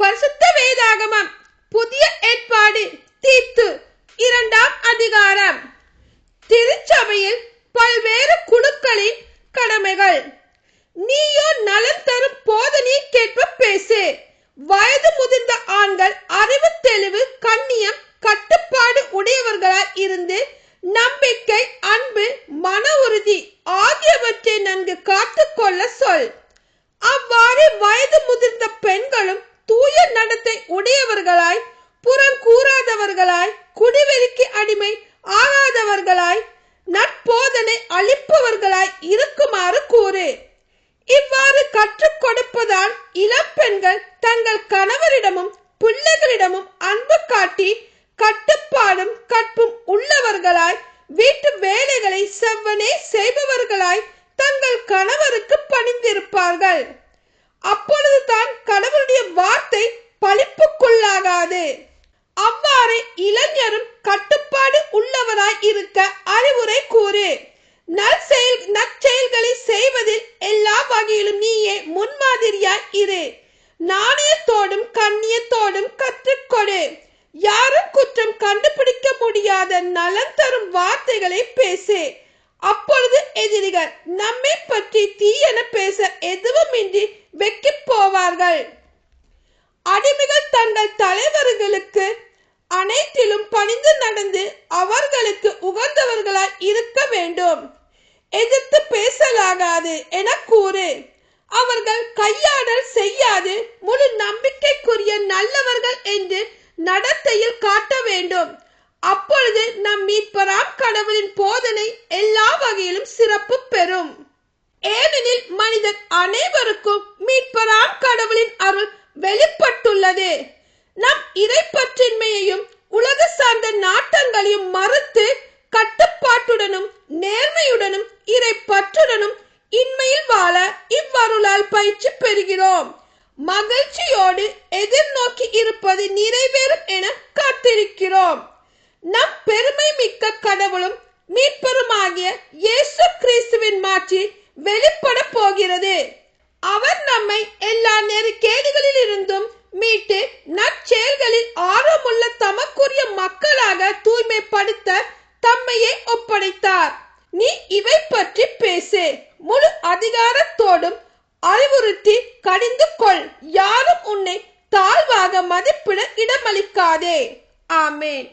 பரிசுத்த வேதாகமம் புதிய ஏற்பாடு தீத்து 2ஆம் அதிகாரம். திருச்சபையில் பல்வேறு குழுக்களின் கடமைகள். நீயோ நலன் தரும் போதனையை கேட்ப பேசு. வயது முதிர்ந்த ஆண்கள் அறிவு தெளிவு கண்ணியம் கட்டுப்பாடு உடையவர்களாய் இருந்து நம்பிக்கை அன்பு மன உறுதி ஆகியவற்றை நன்கு காத்துக்கொள்ள சொல். அவ்வாறு வயது முதிர்ந்த பெண்களும் தூய நடத்தை உடையவர்களாய் புறங்கூறாதவர்களாய் குடிவெறிக்கு அடிமை ஆகாதவர்களாய் நற்போதனை அளிப்பவர்களாய் இருக்குமாறு கூறு. இவ்வாறு கற்றுக் கொடுப்பதால் இளம் பெண்கள் தங்கள் கணவரிடமும் பிள்ளைகளிடமும் அன்பு காட்டி கட்டுப்பாடும் கற்பும் உள்ளவர்களாய் வீட்டு வேலைகளை செவ்வனே செய்பவர்களாய் தங்கள் கணவருக்கு பணிந்திருப்பார்கள். அப்பொழுதுதான் கணவருடைய வார்த்தை பழிப்புக்குள்ளாகாது. அவ்வாறு இளைஞரும் கட்டுப்பாடு உள்ளவராய் இருக்க அறிவுரை கூறு. நற்செயல்களை செய்வதில் எல்லா வகையிலும் நீயே முன்மாதிரியாய் இரு. நாணயத்தோடும் கண்ணியத்தோடும் கற்றுக்கொடு. யாரும் குற்றம் கண்டுபிடிக்க முடியாத நலன் தரும் வார்த்தைகளை பேசு. அப்பொழுது எதிரிகள் நம்மை பற்றி தீயென பேச எதுவுமின்றி வெக்கி போவார்கள். அடிமைகள் தங்கள் தலைவர்களுக்கு அனைத்திலும் பணிந்து நடந்து அவர்களுக்கு உகந்தவர்களாய் இருக்க வேண்டும். எதிர்த்து பேசலாகாது என கூறு. அவர்கள் கையாடல் செய்யாது முழு நம்பிக்கைக்குரிய நல்லவர்கள் என்று நடத்தையில் காட்ட வேண்டும். அப்பொழுது நம் மீட்பராம் கடவுளின் போதனை எல்லா வகையிலும் சிறப்பு பெறும். ஏனெனில் மனிதர் அனைவருக்கும் மீட்பராம் கடவுளின் அருள் வெளிப்பட்டுள்ளது. நம் இறைப்பற்றின்மையையும் உலக சார்ந்த நாட்டங்களையும் மறுத்து கட்டுப்பாட்டுடனும் நேர்மையுடனும் இறை பற்றுடனும் இன்மையில் வாழ இவ்வருளால் பயிற்சி பெறுகிறோம். மகிழ்ச்சியோடு எதிர்நோக்கி இருப்பது நிறைவேறும் என காத்திருக்கிறோம். நம் பெருமை மிக்க கடவுளும் மீட்பருமாகிய இயேசு கிறிஸ்துவின் மாட்சி வெளிப்பட போகிறது. அவர் நம்மை எல்லா நெருக்கேடுகளில் இருந்தும் மீட்டு நற்செயல்களில் ஆர்வமுள்ள தமக்குரிய மக்களாக தூய்மைப்படுத்த தம்மையே ஒப்படைத்தார். நீ இவை பற்றி பேசு. முழு அதிகாரத்தோடும் அறிவுறுத்தி கடிந்து கொள். யாரும் உன்னை தாழ்வாக மதிப்பிட இடமளிக்காதே. ஆமேன்.